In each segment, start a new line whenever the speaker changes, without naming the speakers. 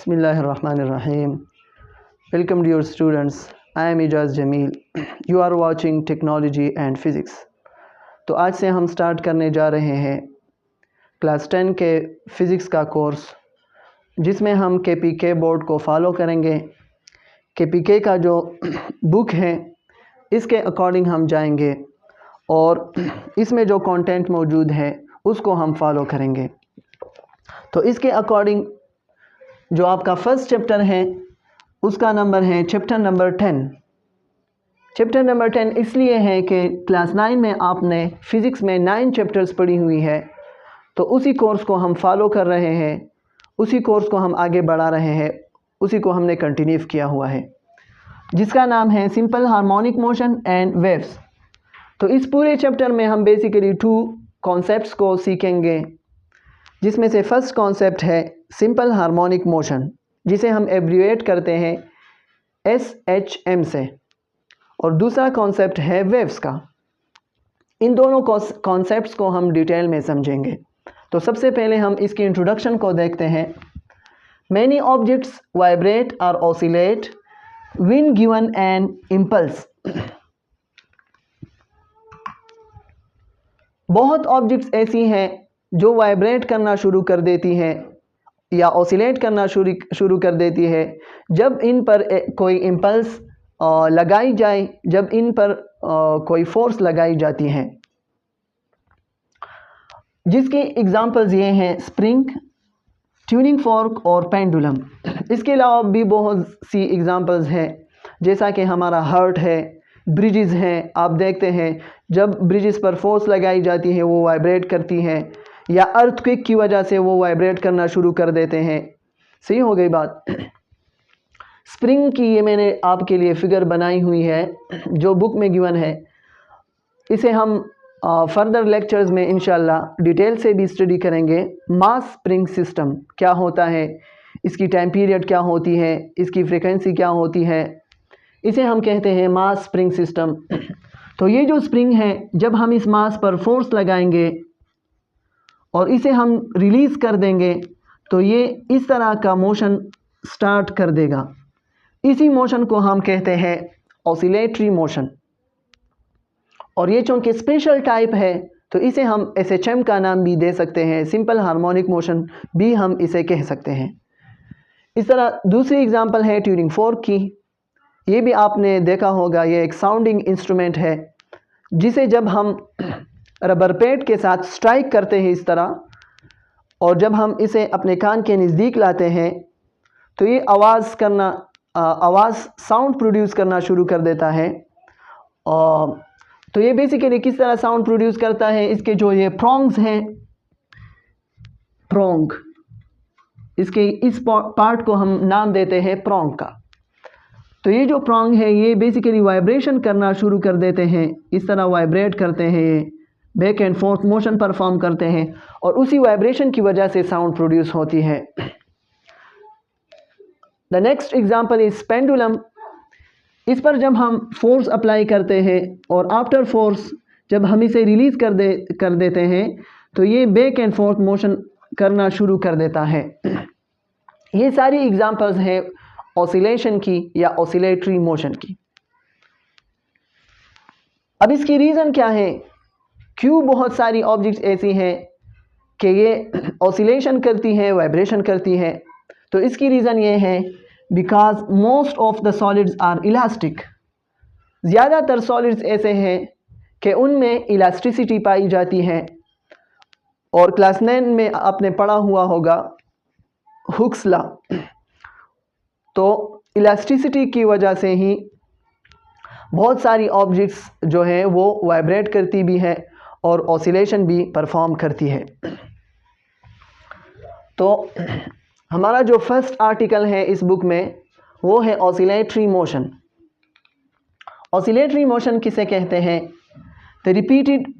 Bismillahirrahmanirrahim. Welcome dear students. I am Ijaz Jamil. You are watching Technology and Physics. तो आज से हम start करने जा रहे हैं क्लास 10 के फ़िज़िक्स का कोर्स, जिसमें हम KPK बोर्ड को फॉलो करेंगे। KPK का जो बुक है इसके अकॉर्डिंग हम जाएंगे और इसमें जो कंटेंट मौजूद है उसको हम फॉलो करेंगे। तो इसके अकॉर्डिंग जो आपका फर्स्ट चैप्टर है उसका नंबर है चैप्टर नंबर 10। चैप्टर नंबर 10 इसलिए है कि क्लास 9 में आपने फ़िज़िक्स में 9 चैप्टर्स पढ़ी हुई है, तो उसी कोर्स को हम फॉलो कर रहे हैं, उसी कोर्स को हम आगे बढ़ा रहे हैं, उसी को हमने कंटिन्यू किया हुआ है, जिसका नाम है simple harmonic motion and waves. तो इस पूरे चैप्टर में हम बेसिकली 2 कॉन्सेप्ट्स को सीखेंगे, जिसमें से फर्स्ट कॉन्सेप्ट है सिंपल हार्मोनिक मोशन, जिसे हम एब्रिवेट करते हैं SHM से, और दूसरा कॉन्सेप्ट है वेव्स का। इन दोनों कॉन्सेप्ट्स को हम डिटेल में समझेंगे। तो सबसे पहले हम इसकी इंट्रोडक्शन को देखते हैं। मैनी ऑब्जेक्ट्स वाइब्रेट और oscillate when given an impulse. बहुत ऑब्जेक्ट्स ऐसी हैं जो वाइब्रेट करना शुरू कर देती हैं या ऑसिलेट करना शुरू कर देती है जब इन पर कोई इम्पल्स लगाई जाए, जब इन पर कोई फोर्स लगाई जाती है, जिसकी एग्जांपल्स ये हैं स्प्रिंग, ट्यूनिंग फॉर्क और पेंडुलम। इसके अलावा भी बहुत सी एग्जांपल्स हैं, जैसा कि हमारा हार्ट है, ब्रिजेस हैं। आप देखते हैं जब ब्रिजेस पर फोर्स लगाई जाती है वो वाइब्रेट करती हैं, या अर्थक्वेक की वजह से वो वाइब्रेट करना शुरू कर देते हैं। सही हो गई बात। स्प्रिंग की ये मैंने आपके लिए फिगर बनाई हुई है जो बुक में गिवन है। इसे हम फर्दर लेक्चर्स में इंशाल्लाह डिटेल से भी स्टडी करेंगे। मास स्प्रिंग सिस्टम क्या होता है, इसकी टाइम पीरियड क्या होती है, इसकी फ्रीक्वेंसी क्या होती है, इसे हम कहते हैं मास स्प्रिंग सिस्टम। तो ये जो स्प्रिंग है, जब हम इस मास पर फोर्स लगाएंगे और इसे हम रिलीज़ कर देंगे तो ये इस तरह का मोशन स्टार्ट कर देगा। इसी मोशन को हम कहते हैं ऑसिलेटरी मोशन, और ये चूँकि स्पेशल टाइप है तो इसे हम SHM का नाम भी दे सकते हैं, सिंपल हार्मोनिक मोशन भी हम इसे कह सकते हैं। इस तरह दूसरी एग्जांपल है ट्यूनिंग फोर्क की। ये भी आपने देखा होगा, ये एक साउंडिंग इंस्ट्रूमेंट है जिसे जब हम रबर पैड के साथ स्ट्राइक करते हैं इस तरह, और जब हम इसे अपने कान के नज़दीक लाते हैं तो ये आवाज़ साउंड प्रोड्यूस करना शुरू कर देता है। तो ये बेसिकली किस तरह साउंड प्रोड्यूस करता है, इसके जो ये प्रोंग्स हैं, प्रोंग, इसके इस पार्ट को हम नाम देते हैं प्रोंग का। तो ये जो प्रोंग है ये बेसिकली वाइब्रेशन करना शुरू कर देते हैं, इस तरह वाइब्रेट करते हैं, ये back and forth motion perform करते हैं, और उसी वाइब्रेशन की वजह से साउंड प्रोड्यूस होती है। The next example is pendulum. इस पर जब हम फोर्स अप्लाई करते हैं और आफ्टर फोर्स जब हम इसे रिलीज़ कर देते हैं तो ये बैक एंड फोर्थ मोशन करना शुरू कर देता है। ये सारी एग्जांपल्स हैं ऑसिलेशन की या ऑसिलेटरी मोशन की। अब इसकी रीज़न क्या है, क्यों बहुत सारी ऑब्जेक्ट्स ऐसी हैं कि ये ऑसिलेशन करती है, वाइब्रेशन करती है। तो इसकी रीज़न ये है because most of the solids are elastic. ज़्यादातर सॉलिड्स ऐसे हैं कि उनमें इलास्टिसिटी पाई जाती है, और क्लास 9 में आपने पढ़ा हुआ होगा हुक्स लॉ। तो इलास्टिसिटी की वजह से ही बहुत सारी ऑब्जेक्ट्स जो हैं वो वाइब्रेट करती भी है और ऑसिलेशन भी परफॉर्म करती है। तो हमारा जो फर्स्ट आर्टिकल है इस बुक में वो है ऑसिलेटरी मोशन। ऑसिलेटरी मोशन किसे कहते हैं? The repeated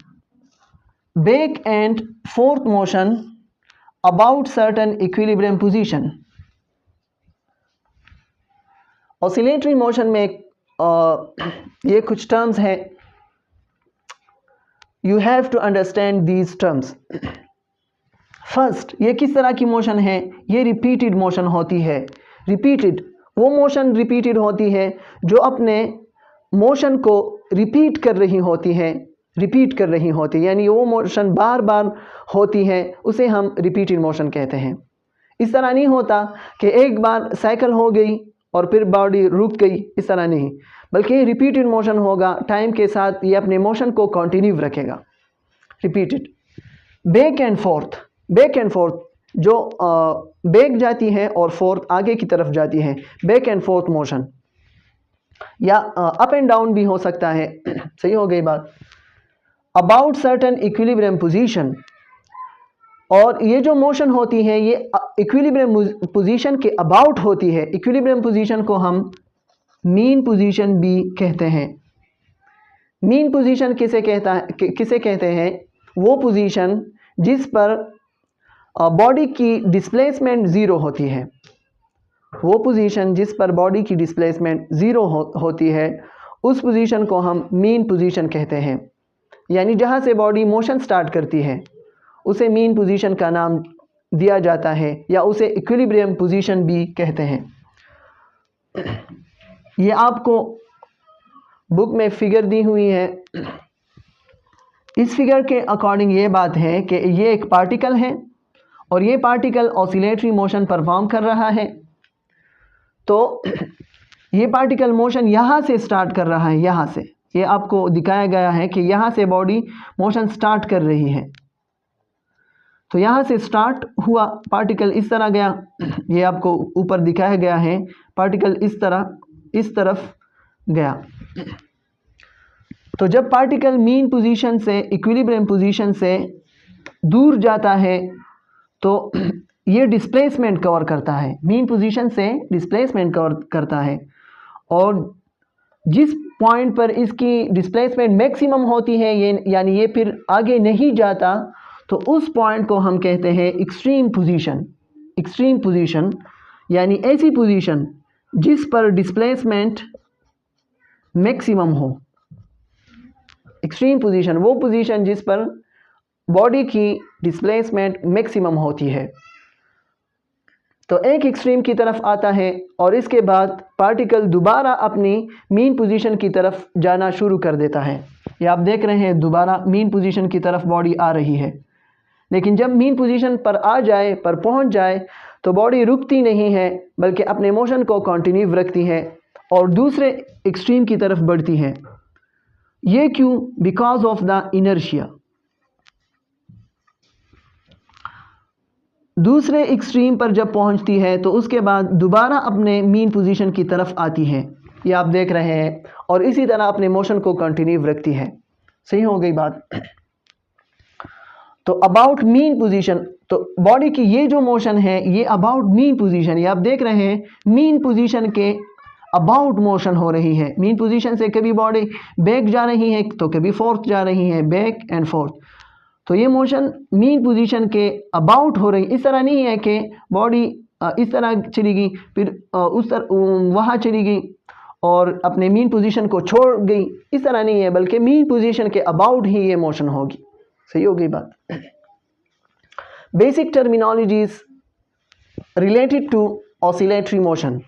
back and forth motion about certain equilibrium position. Oscillatory motion में ये कुछ टर्म्स हैं, you have to understand these terms. First, ये किस तरह की मोशन है? ये रिपीटेड मोशन होती है। रिपीटेड, वो मोशन रिपीटेड होती है जो अपने मोशन को रिपीट कर रही होती है, रिपीट कर रही होती है, यानी वो मोशन बार बार होती है, उसे हम रिपीटेड मोशन कहते हैं। इस तरह नहीं होता कि एक बार साइकिल हो गई और फिर बॉडी रुक गई, इस तरह नहीं, बल्कि रिपीटेड मोशन होगा। टाइम के साथ ये अपने मोशन को कंटिन्यू रखेगा, repeated. Back and fourth, back and fourth जो बैक जाती है और फोर्थ आगे की तरफ जाती है, बैक एंड फोर्थ मोशन, या अप एंड डाउन भी हो सकता है। सही हो गई बात। अबाउट सर्टेन इक्विलिब्रियम पोजीशन, और ये जो मोशन होती है ये इक्विलिब्रियम पोजीशन के अबाउट होती है। इक्विलिब्रियम पोजीशन को हम मीन पोजीशन भी कहते हैं। मीन पोजीशन किसे कहते हैं? वो पोजीशन जिस पर बॉडी की डिस्प्लेसमेंट ज़ीरो होती है। वो पोजीशन जिस पर बॉडी की डिस्प्लेसमेंट ज़ीरो होती है, उस पोजीशन को हम मीन पोजीशन कहते हैं। यानी जहाँ से बॉडी मोशन स्टार्ट करती है उसे मीन पोजीशन का नाम दिया जाता है, या उसे इक्विलिब्रियम पोजीशन भी कहते हैं। ये आपको बुक में फिगर दी हुई है। इस फिगर के अकॉर्डिंग ये बात है कि ये एक पार्टिकल है और ये पार्टिकल ऑसिलेटरी मोशन परफॉर्म कर रहा है। तो ये पार्टिकल मोशन यहाँ से स्टार्ट कर रहा है, यहाँ से, ये आपको दिखाया गया है कि यहाँ से बॉडी मोशन स्टार्ट कर रही है। तो यहाँ से स्टार्ट हुआ, पार्टिकल इस तरह गया, ये आपको ऊपर दिखाया गया है, पार्टिकल इस तरफ गया। तो जब पार्टिकल मीन पोजीशन से, इक्विलिब्रियम पोजीशन से दूर जाता है तो ये डिस्प्लेसमेंट कवर करता है, मीन पोजीशन से डिस्प्लेसमेंट कवर करता है, और जिस पॉइंट पर इसकी डिस्प्लेसमेंट मैक्सिमम होती है, ये यानी ये फिर आगे नहीं जाता, तो उस पॉइंट को हम कहते हैं एक्सट्रीम पोजीशन। एक्सट्रीम पोजीशन यानी ऐसी पोजीशन जिस पर डिस्प्लेसमेंट मैक्सिमम हो। एक्सट्रीम पोजीशन वो पोजीशन जिस पर बॉडी की डिस्प्लेसमेंट मैक्सिमम होती है। तो एक एक्सट्रीम की तरफ आता है और इसके बाद पार्टिकल दोबारा अपनी मीन पोजीशन की तरफ जाना शुरू कर देता है। ये आप देख रहे हैं, दोबारा मीन पोजीशन की तरफ बॉडी आ रही है, लेकिन जब मीन पोजीशन पर आ जाए, पर पहुंच जाए, तो बॉडी रुकती नहीं है बल्कि अपने मोशन को कंटिन्यू रखती है और दूसरे एक्सट्रीम की तरफ बढ़ती है। ये क्यों? Because of the inertia. दूसरे एक्सट्रीम पर जब पहुंचती है तो उसके बाद दोबारा अपने मीन पोजीशन की तरफ आती है, ये आप देख रहे हैं, और इसी तरह अपने मोशन को कंटिन्यू रखती है। सही हो गई बात। तो अबाउट मीन पोजीशन, तो बॉडी की ये जो मोशन है ये अबाउट मीन पोजीशन, ये आप देख रहे हैं, मीन पोजीशन के अबाउट मोशन हो रही है। मीन पोजीशन से कभी बॉडी बैक जा रही है तो कभी फोर्थ जा रही है, बैक एंड फोर्थ। तो ये मोशन मीन पोजीशन के अबाउट हो रही, इस तरह नहीं है कि बॉडी इस तरह चली गई फिर उस तरह वहाँ चली गई और अपने मीन पोजीशन को छोड़ गई, इस तरह नहीं है, बल्कि मीन पोजीशन के अबाउट ही ये मोशन होगी। सही हो गई बात। Basic terminologies related to oscillatory motion.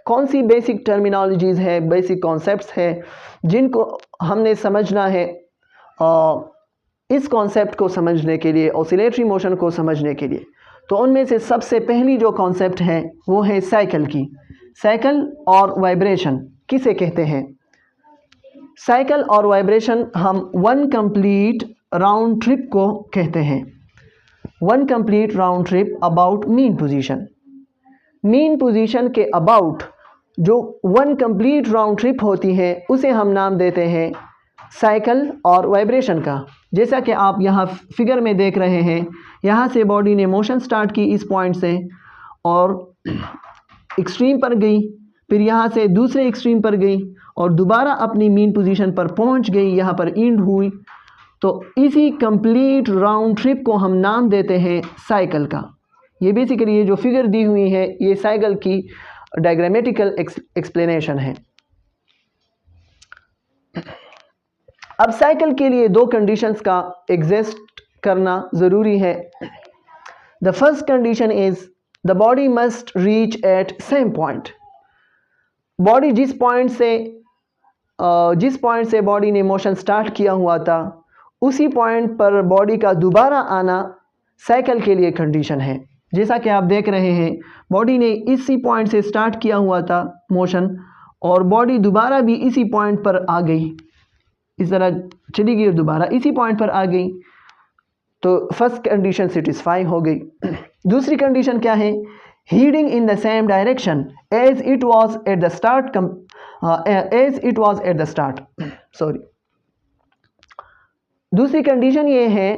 कौन सी बेसिक टर्मिनोलॉजीज है, बेसिक कॉन्सेप्ट्स है जिनको हमने समझना है इस कॉन्सेप्ट को समझने के लिए, ऑसिलेटरी मोशन को समझने के लिए? तो उनमें से सबसे पहली जो कॉन्सेप्ट है वो है साइकिल की। साइकिल और वाइब्रेशन किसे कहते हैं? साइकिल और वाइब्रेशन हम वन कंप्लीट राउंड ट्रिप को कहते हैं। One complete round trip about mean position. Mean position के अबाउट जो वन कंप्लीट राउंड ट्रिप होती है उसे हम नाम देते हैं साइकिल और वाइब्रेशन का। जैसा कि आप यहाँ फिगर में देख रहे हैं, यहाँ से बॉडी ने मोशन स्टार्ट की इस पॉइंट से और एक्सट्रीम पर गई, फिर यहाँ से दूसरे एक्सट्रीम पर गई और दोबारा अपनी मीन पोजीशन पर पहुँच गई, यहाँ पर एंड हुई। तो इसी कंप्लीट राउंड ट्रिप को हम नाम देते हैं साइकिल का। ये बेसिकली ये जो फिगर दी हुई है ये साइकिल की डायग्रामेटिकल एक्सप्लेनेशन है। अब साइकिल के लिए दो कंडीशंस का एग्जिस्ट करना ज़रूरी है। The first condition is the body must reach at same point. Body जिस पॉइंट से बॉडी ने मोशन स्टार्ट किया हुआ था उसी पॉइंट पर बॉडी का दोबारा आना साइकिल के लिए कंडीशन है। जैसा कि आप देख रहे हैं बॉडी ने इसी पॉइंट से स्टार्ट किया हुआ था मोशन और बॉडी दोबारा भी इसी पॉइंट पर आ गई, इस तरह चली गई और दोबारा इसी पॉइंट पर आ गई, तो फर्स्ट कंडीशन सेटिस्फाई हो गई। दूसरी कंडीशन क्या है? Heading in the same direction as it was at the start sorry. दूसरी कंडीशन ये है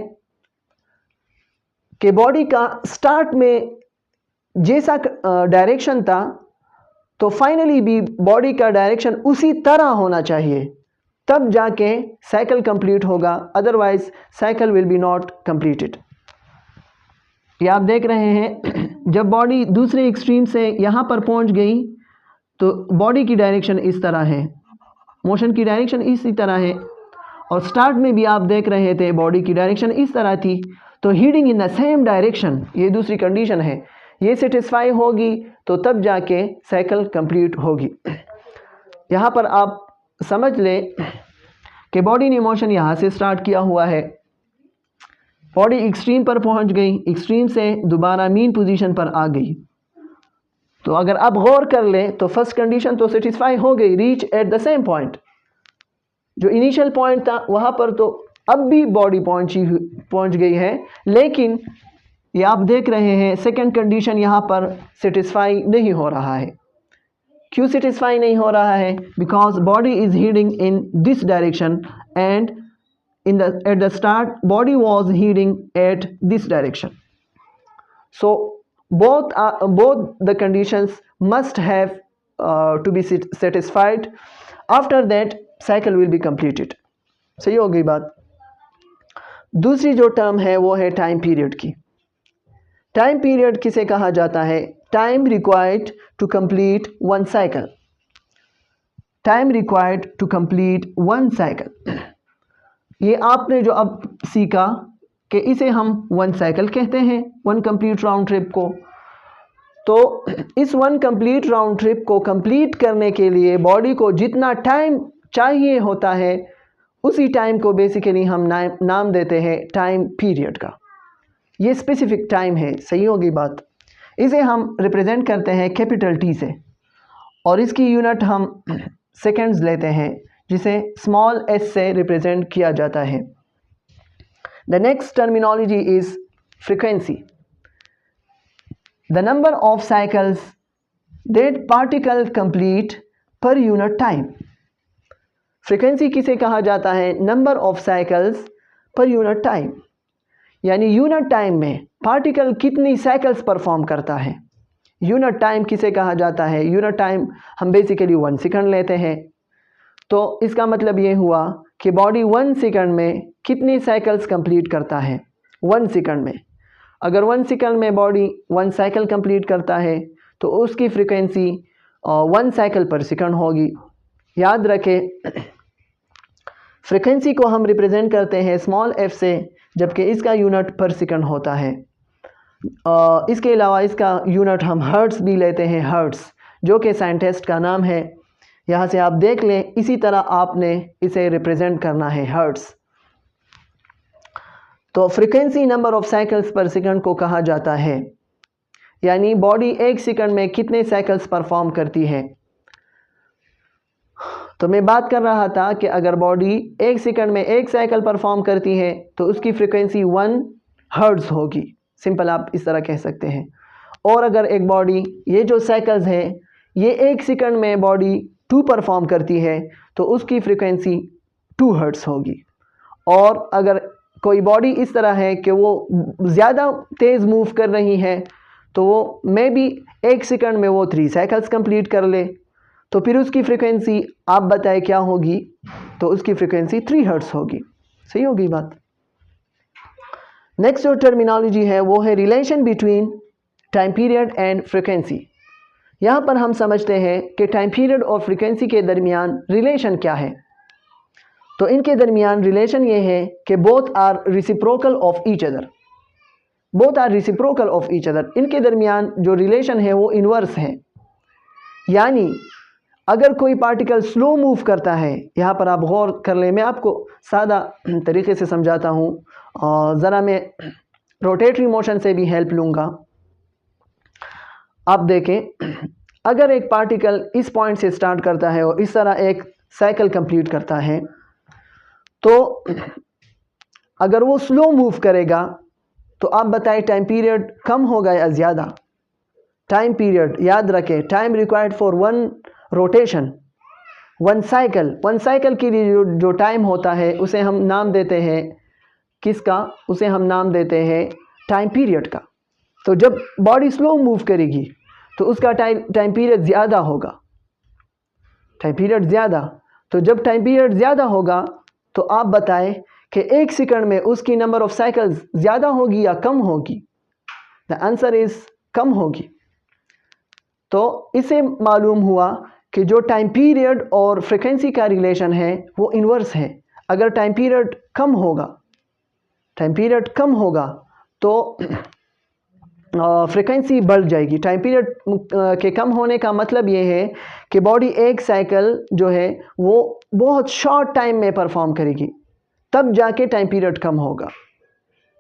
कि बॉडी का स्टार्ट में जैसा डायरेक्शन था तो फाइनली भी बॉडी का डायरेक्शन उसी तरह होना चाहिए, तब जाके साइकिल कंप्लीट होगा, otherwise cycle will be not completed. ये आप देख रहे हैं जब बॉडी दूसरे एक्सट्रीम से यहाँ पर पहुँच गई तो बॉडी की डायरेक्शन इस तरह है, मोशन की डायरेक्शन इसी तरह है, और स्टार्ट में भी आप देख रहे थे बॉडी की डायरेक्शन इस तरह थी। तो heading in the same direction ये दूसरी कंडीशन है, ये सेटिस्फाई होगी तो तब जाके साइकिल कंप्लीट होगी। यहाँ पर आप समझ लें कि बॉडी ने मोशन यहाँ से स्टार्ट किया हुआ है, बॉडी एक्सट्रीम पर पहुँच गई, एक्सट्रीम से दोबारा मीन पोजीशन पर आ गई। तो अगर आप गौर कर लें तो फर्स्ट कंडीशन तो सेटिस्फाई हो गई, reach at the same point. जो इनिशियल पॉइंट था वहाँ पर तो अब भी बॉडी पहुँच गई है, लेकिन ये आप देख रहे हैं सेकंड कंडीशन यहाँ पर सेटिस्फाई नहीं हो रहा है। क्यों सेटिस्फाई नहीं हो रहा है? Because body is heading in this direction and at the start body was heading at this direction. So both the conditions must have to be satisfied. After that cycle will be completed. सही हो गई बात। दूसरी जो term है वो है time period की। टाइम पीरियड किसे कहा जाता है? Time required to complete one cycle. Time required to complete one cycle, ये आपने जो अब सीखा कि इसे हम वन साइकिल कहते हैं, वन कंप्लीट राउंड ट्रिप को। तो इस वन कंप्लीट राउंड ट्रिप को कंप्लीट करने के लिए बॉडी को जितना टाइम चाहिए होता है उसी टाइम को बेसिकली हम नाम देते हैं टाइम पीरियड का। ये स्पेसिफिक टाइम है, सही होगी बात। इसे हम रिप्रेजेंट करते हैं कैपिटल टी से और इसकी यूनिट हम सेकेंड्स लेते हैं जिसे स्मॉल एस से रिप्रेजेंट किया जाता है। The next terminology is frequency, the number of cycles that particle complete per unit time. Frequency किसे कहा जाता है? Number of cycles per unit time, यानी यूनिट टाइम में पार्टिकल कितनी साइकिल्स परफॉर्म करता है। यूनिट टाइम किसे कहा जाता है? यूनिट टाइम हम बेसिकली 1 सेकंड लेते हैं, तो इसका मतलब ये हुआ कि बॉडी 1 सेकंड में कितनी साइकिल्स कंप्लीट करता है। 1 सेकंड में अगर 1 सेकंड में बॉडी 1 साइकिल कंप्लीट करता है तो उसकी फ्रीक्वेंसी 1 साइकिल पर सेकंड होगी। याद रखें फ्रीक्वेंसी को हम रिप्रेजेंट करते हैं स्मॉल एफ से, जबकि इसका यूनिट पर सेकंड होता है। इसके अलावा इसका यूनिट हम हर्ट्स भी लेते हैं, हर्ट्स जो कि साइंटिस्ट का नाम है। यहाँ से आप देख लें, इसी तरह आपने इसे रिप्रेजेंट करना है, हर्ट्स। तो फ्रीक्वेंसी नंबर ऑफ साइकिल्स पर सेकंड को कहा जाता है, यानी बॉडी 1 सेकंड में कितने साइकिल्स परफॉर्म करती है। तो मैं बात कर रहा था कि अगर बॉडी 1 सेकंड में 1 साइकिल परफॉर्म करती है तो उसकी फ्रीक्वेंसी 1 हर्ट्ज होगी, सिंपल आप इस तरह कह सकते हैं। और अगर एक बॉडी, ये जो साइकिल्स है ये 1 सेकंड में बॉडी 2 परफॉर्म करती है तो उसकी फ्रीक्वेंसी 2 हर्ट्ज होगी। और अगर कोई बॉडी इस तरह है कि वो ज़्यादा तेज़ मूव कर रही है तो वो मे बी 1 सेकंड में वो 3 साइकिल्स कंप्लीट कर ले, तो फिर उसकी फ्रीक्वेंसी आप बताएं क्या होगी? तो उसकी फ्रीक्वेंसी 3 हर्ट्ज होगी। सही होगी बात। नेक्स्ट जो टर्मिनोलॉजी है वो है relation between time period and frequency. यहाँ पर हम समझते हैं कि टाइम पीरियड और फ्रीक्वेंसी के दरमियान रिलेशन क्या है। तो इनके दरमियान रिलेशन ये है कि both are reciprocal of each other, both are reciprocal of each other, इनके दरमियान जो रिलेशन है वो इन्वर्स है। यानी अगर कोई पार्टिकल स्लो मूव करता है, यहाँ पर आप गौर कर लें, मैं आपको सादा तरीके से समझाता हूँ, ज़रा मैं रोटेटरी मोशन से भी हेल्प लूँगा। आप देखें, अगर एक पार्टिकल इस पॉइंट से स्टार्ट करता है और इस तरह एक साइकिल कंप्लीट करता है, तो अगर वो स्लो मूव करेगा तो आप बताएं टाइम पीरियड कम होगा या ज़्यादा? टाइम पीरियड याद रखें, time required for one rotation, one cycle के लिए जो टाइम होता है उसे हम नाम देते हैं किसका? उसे हम नाम देते हैं टाइम पीरियड का। तो जब बॉडी स्लो मूव करेगी तो उसका टाइम पीरियड ज़्यादा होगा, टाइम पीरियड ज़्यादा। तो जब टाइम पीरियड ज़्यादा होगा तो आप बताएं कि एक सेकंड में उसकी नंबर ऑफ साइकिल्स ज़्यादा होगी या कम होगी? द आंसर इज़ कम होगी। तो इससे मालूम हुआ कि जो टाइम पीरियड और फ्रीक्वेंसी का रिलेशन है वो इन्वर्स है। अगर टाइम पीरियड कम होगा तो फ्रीक्वेंसी बढ़ जाएगी। टाइम पीरियड के कम होने का मतलब ये है कि बॉडी एक साइकिल जो है वो बहुत शॉर्ट टाइम में परफॉर्म करेगी, तब जाके टाइम पीरियड कम होगा।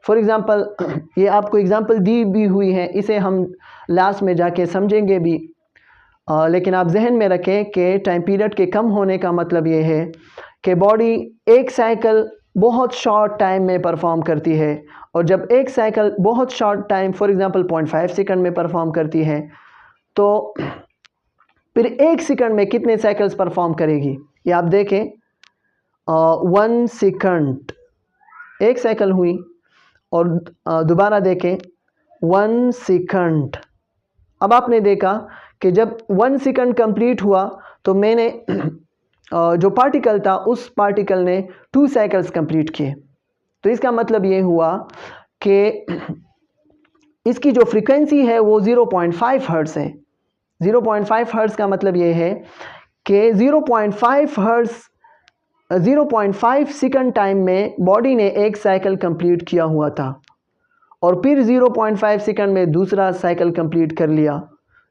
फॉर एग्ज़ाम्पल, ये आपको एग्ज़ाम्पल दी भी हुई है, इसे हम लास्ट में जाके समझेंगे भी, लेकिन आप जहन में रखें कि टाइम पीरियड के कम होने का मतलब ये है कि बॉडी एक साइकिल बहुत शॉर्ट टाइम में परफॉर्म करती है, और जब एक साइकिल बहुत short time for example 0.5 second में परफॉर्म करती है, तो फिर एक सेकंड में कितने साइकिल्स परफॉर्म करेगी? ये आप देखें, 1 सेकंड एक साइकिल हुई, और दोबारा देखें 1 सेकंड। अब आपने देखा कि जब 1 सेकंड कंप्लीट हुआ तो मैंने जो पार्टिकल था उस पार्टिकल ने 2 साइकिल्स कंप्लीट किए। तो इसका मतलब ये हुआ कि इसकी जो फ्रीक्वेंसी है वो 0.5 हर्ट्ज़ है। 0.5 हर्ट्ज़ का मतलब ये है कि 0.5 सेकंड टाइम में बॉडी ने एक साइकिल कंप्लीट किया हुआ था, और फिर 0.5 सेकंड में दूसरा साइकिल कंप्लीट कर लिया।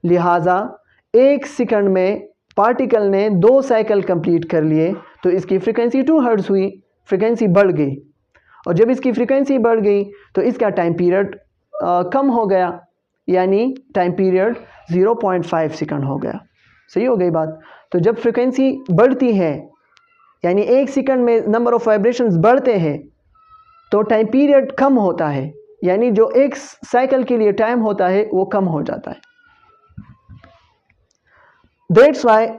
लिहाजा एक सेकंड में पार्टिकल ने 2 साइकिल कंप्लीट कर लिए, तो इसकी फ्रीक्वेंसी 2 हर्ट्ज़ हुई, फ्रीक्वेंसी बढ़ गई। और जब इसकी फ्रीक्वेंसी बढ़ गई तो इसका टाइम पीरियड कम हो गया, यानी टाइम पीरियड 0.5 सेकंड हो गया। सही हो गई बात? तो जब फ्रीक्वेंसी बढ़ती है, यानी एक सेकंड में नंबर ऑफ वाइब्रेशंस बढ़ते हैं, तो टाइम पीरियड कम होता है, यानी जो एक साइकिल के लिए टाइम होता है वो कम हो जाता है। That's why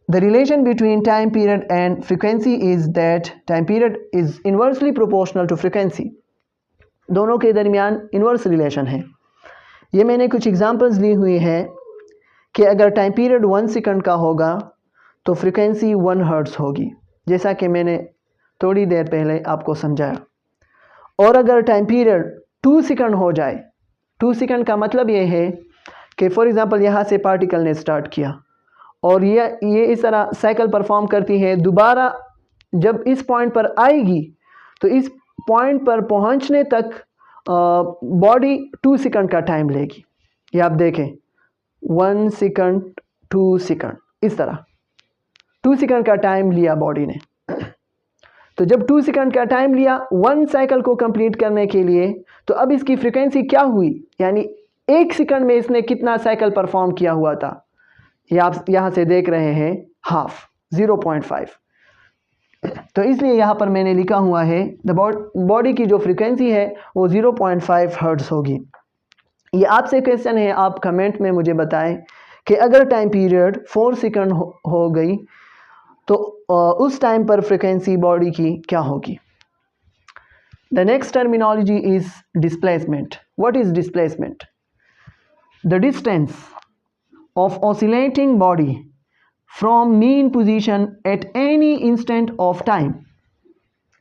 the relation between time period and frequency is that time period is inversely proportional to frequency. दोनों के दरमियान इन्वर्स रिलेशन है। ये मैंने कुछ एग्जांपल्स ली हुई है कि अगर टाइम पीरियड 1 सेकंड का होगा तो फ्रीक्वेंसी 1 हर्ट्ज़ होगी, जैसा कि मैंने थोड़ी देर पहले आपको समझाया। और अगर टाइम पीरियड 2 सेकंड हो जाए, 2 सेकंड का मतलब ये है कि फॉर एग्ज़ाम्पल यहाँ से पार्टिकल ने स्टार्ट किया और ये इस तरह साइकिल परफॉर्म करती है, दोबारा जब इस पॉइंट पर आएगी तो इस पॉइंट पर पहुँचने तक बॉडी 2 सेकंड का टाइम लेगी। ये आप देखें, 1 सेकंड 2 सेकंड, इस तरह 2 सेकंड का टाइम लिया बॉडी ने। तो जब 2 सेकंड का टाइम लिया 1 साइकिल को कंप्लीट करने के लिए, तो अब इसकी फ्रीक्वेंसी क्या हुई, यानी एक सेकंड में इसने कितना साइकिल परफॉर्म किया हुआ था, ये आप यहाँ से देख रहे हैं, हाफ 0.5। तो इसलिए यहाँ पर मैंने लिखा हुआ है द बॉडी की जो फ्रीक्वेंसी है वो 0.5 हर्ट्ज़ होगी। ये आपसे क्वेश्चन है, आप कमेंट में मुझे बताएं कि अगर टाइम पीरियड 4 सेकंड हो गई तो उस टाइम पर फ्रीक्वेंसी बॉडी की क्या होगी। The next terminology is displacement. What is displacement? The distance of oscillating body from mean position at any instant of time.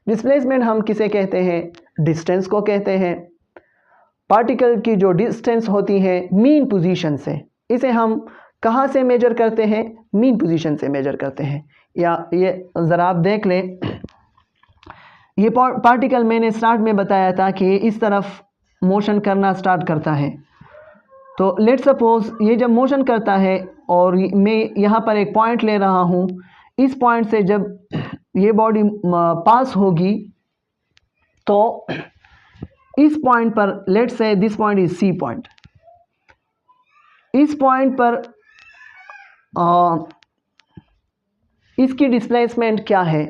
Displacement हम किसे कहते हैं? डिस्टेंस को कहते हैं। पार्टिकल की जो डिस्टेंस होती है मीन पोजीशन से, इसे हम कहाँ से मेजर करते हैं? मीन पोजीशन से मेजर करते हैं। या ये ज़रा आप देख लें, ये पार्टिकल मैंने स्टार्ट में बताया था कि इस तरफ मोशन करना स्टार्ट करता है। तो लेट सपोज ये जब मोशन करता है और मैं यहाँ पर एक पॉइंट ले रहा हूँ, इस पॉइंट से जब ये बॉडी पास होगी तो इस पॉइंट पर, let's say this point is C point, इस पॉइंट पर इसकी डिस्प्लेसमेंट क्या है,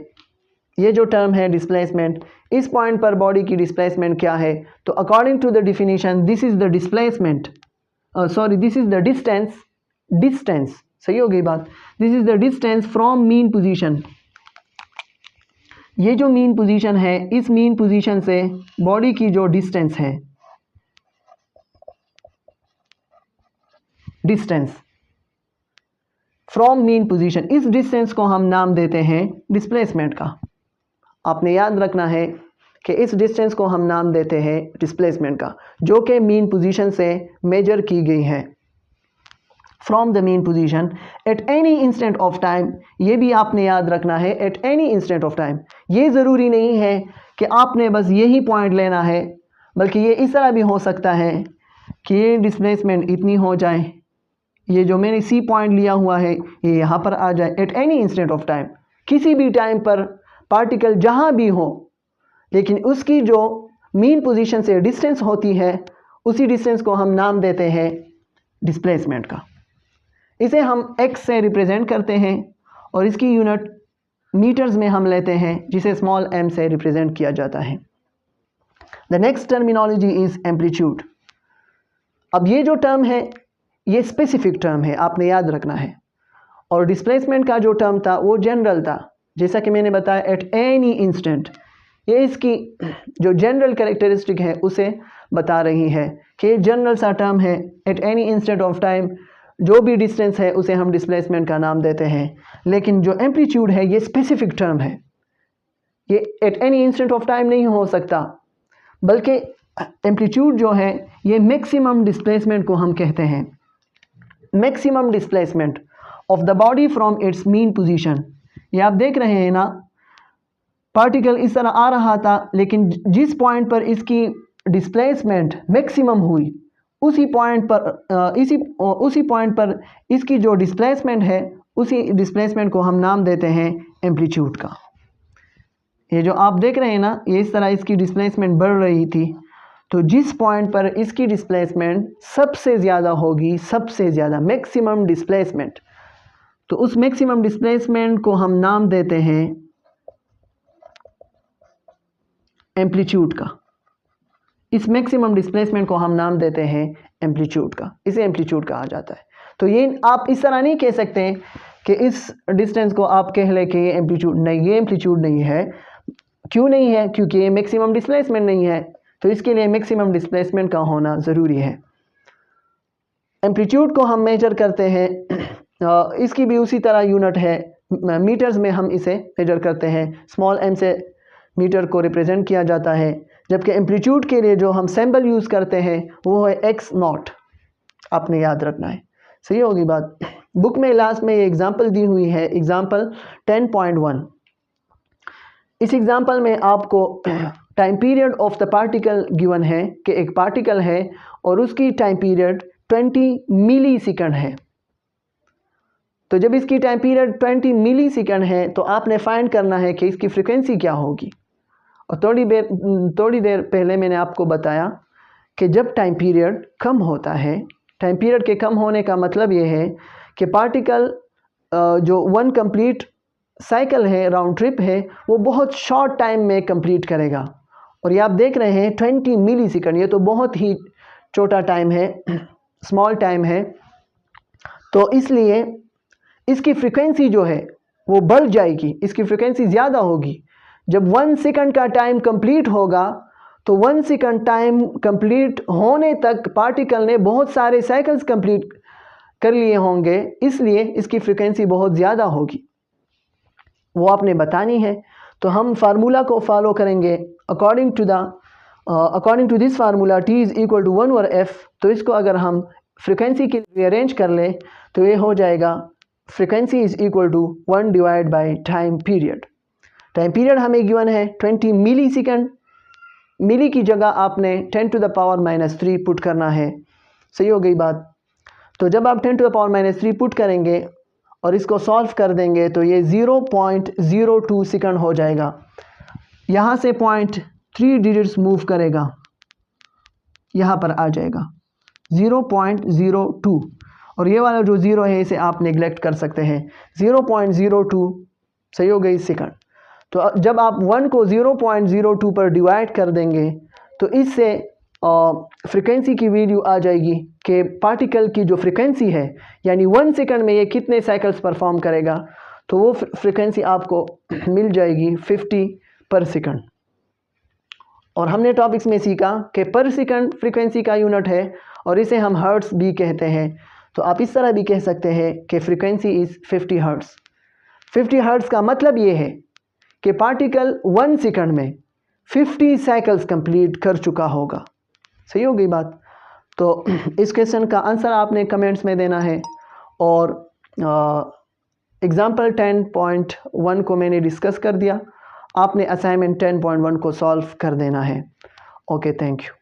ये जो टर्म है डिस्प्लेसमेंट, इस पॉइंट पर बॉडी की डिस्प्लेसमेंट क्या है? तो according to the definition this is the displacement, sorry this is the distance, सही हो गई बात, this is the distance from mean position. ये जो मीन पोजीशन है, इस मीन पोजीशन से बॉडी की जो डिस्टेंस है, डिस्टेंस फ्रॉम मीन पोजीशन, इस डिस्टेंस को हम नाम देते हैं डिस्प्लेसमेंट का। आपने याद रखना है कि इस डिस्टेंस को हम नाम देते हैं डिस्प्लेसमेंट का, जो कि मीन पोजीशन से मेजर की गई है। From the mean position at any instant of time, ये भी आपने याद रखना है, at any instant of time. ये ज़रूरी नहीं है कि आपने बस यही पॉइंट लेना है, बल्कि ये इस तरह भी हो सकता है कि ये डिस्प्लेसमेंट इतनी हो जाए, ये जो मैंने सी पॉइंट लिया हुआ है ये यहाँ पर आ जाए। At any instant of time, किसी भी टाइम पर पार्टिकल जहाँ भी हो, लेकिन उसकी जो मीन पोजीशन से डिस्टेंस होती है, उसी डिस्टेंस को हम नाम देते हैं डिस्प्लेसमेंट का। इसे हम x से रिप्रेजेंट करते हैं और इसकी यूनिट मीटर्स में हम लेते हैं, जिसे स्मॉल m से रिप्रेजेंट किया जाता है। The next terminology is amplitude. अब ये जो टर्म है ये स्पेसिफिक टर्म है, आपने याद रखना है। और डिस्प्लेसमेंट का जो टर्म था वो जनरल था, जैसा कि मैंने बताया एट एनी इंस्टेंट। ये इसकी जो जनरल कैरेक्टरिस्टिक है उसे बता रही है कि जनरल सा टर्म है। At any instant of time जो भी डिस्टेंस है उसे हम डिस्प्लेसमेंट का नाम देते हैं। लेकिन जो एम्पलीट्यूड है ये स्पेसिफिक टर्म है, ये at any instant of time नहीं हो सकता, बल्कि एम्पलीट्यूड जो है ये मैक्सिमम डिस्प्लेसमेंट को हम कहते हैं। Maximum displacement of the body from its mean position. ये आप देख रहे हैं ना, पार्टिकल इस तरह आ रहा था, लेकिन जिस पॉइंट पर इसकी डिस्प्लेसमेंट मैक्सिमम हुई उसी पॉइंट पर इसकी जो डिस्प्लेसमेंट है, उसी डिस्प्लेसमेंट को हम नाम देते हैं एम्पलीट्यूड का। ये जो आप देख रहे हैं ना, ये इस तरह इसकी डिस्प्लेसमेंट बढ़ रही थी, तो जिस पॉइंट पर इसकी डिस्प्लेसमेंट सबसे ज़्यादा होगी, सबसे ज़्यादा मैक्सिमम डिस्प्लेसमेंट, तो उस मैक्सिमम डिस्प्लेसमेंट को हम नाम देते हैं एम्पलीट्यूड का। इस मैक्सिमम डिस्प्लेसमेंट को हम नाम देते हैं एम्पलीट्यूड का, इसे एम्पलीट्यूड कहा जाता है। तो ये आप इस तरह नहीं कह सकते कि इस डिस्टेंस को आप कह लें कि ये एम्पलीट्यूड नहीं, ये एम्पलीट्यूड नहीं है। क्यों नहीं है? क्योंकि ये मैक्सिमम डिस्प्लेसमेंट नहीं है, तो इसके लिए मैक्सिमम डिस्प्लेसमेंट का होना ज़रूरी है। एम्पलीट्यूड को हम मेजर करते हैं, इसकी भी उसी तरह यूनिट है, मीटर्स में हम इसे मेजर करते हैं। स्मॉल m से मीटर को रिप्रेजेंट किया जाता है, जबकि एम्पलीट्यूड के लिए जो हम सिंबल यूज़ करते हैं वो है x0। आपने याद रखना है, सही होगी बात। बुक में लास्ट में ये एग्जांपल दी हुई है, एग्जांपल 10.1। इस एग्जांपल में आपको time period of the particle given है कि एक पार्टिकल है और उसकी टाइम पीरियड 20 मिली सेकंड है। तो जब इसकी टाइम पीरियड 20 मिली सेकंड है तो आपने फाइंड करना है कि इसकी फ्रीक्वेंसी क्या होगी। और थोड़ी देर पहले मैंने आपको बताया कि जब टाइम पीरियड कम होता है, टाइम पीरियड के कम होने का मतलब ये है कि पार्टिकल जो वन कंप्लीट साइकिल है, राउंड ट्रिप है, वो बहुत शॉर्ट टाइम में कंप्लीट करेगा। और ये आप देख रहे हैं 20 मिली सेकंड, ये तो बहुत ही छोटा टाइम है, स्मॉल टाइम है। तो इसलिए इसकी फ्रीक्वेंसी जो है वो बढ़ जाएगी, इसकी फ्रीक्वेंसी ज़्यादा होगी। जब 1 सेकंड का टाइम कंप्लीट होगा तो 1 सेकंड टाइम कंप्लीट होने तक पार्टिकल ने बहुत सारे साइकिल्स कंप्लीट कर लिए होंगे, इसलिए इसकी फ्रीक्वेंसी बहुत ज़्यादा होगी। वो आपने बतानी है। तो हम फार्मूला को फॉलो करेंगे according to this formula t is equal to 1/f। तो इसको अगर हम फ्रीक्वेंसी के लिए अरेंज कर लें तो ये हो जाएगा frequency is equal to 1 divide by time period. Time period हमें गिवन है 20 मिली सेकंड, मिली की जगह आपने 10⁻³ पुट करना है। सही हो गई बात। तो जब आप 10⁻³ पुट करेंगे और इसको सॉल्व कर देंगे तो ये 0.02 सेकंड हो जाएगा। यहाँ से 0.3 डिजिट्स मूव करेगा, यहाँ पर आ जाएगा 0.02, और ये वाला जो ज़ीरो है इसे आप नेग्लेक्ट कर सकते हैं। 0.02 सही हो गई सेकंड। तो जब आप 1 को 0.02 पर डिवाइड कर देंगे तो इससे फ्रीक्वेंसी की वैल्यू आ जाएगी कि पार्टिकल की जो फ्रीक्वेंसी है, यानी 1 सेकंड में ये कितने साइकिल्स परफॉर्म करेगा, तो वो फ्रीक्वेंसी आपको मिल जाएगी 50 पर सेकंड। और हमने टॉपिक्स में सीखा कि पर सेकंड फ्रीक्वेंसी का यूनिट है और इसे हम हर्ट्स भी कहते हैं। तो आप इस तरह भी कह सकते हैं कि फ्रीक्वेंसी इज़ 50 हर्ट्स। 50 हर्ट्स का मतलब ये है कि पार्टिकल 1 सेकंड में 50 साइकिल्स कंप्लीट कर चुका होगा। सही हो गई बात। तो इस क्वेश्चन का आंसर आपने कमेंट्स में देना है, और एग्जाम्पल 10.1 को मैंने डिस्कस कर दिया, आपने असाइनमेंट 10.1 को सॉल्व कर देना है। Okay, thank you.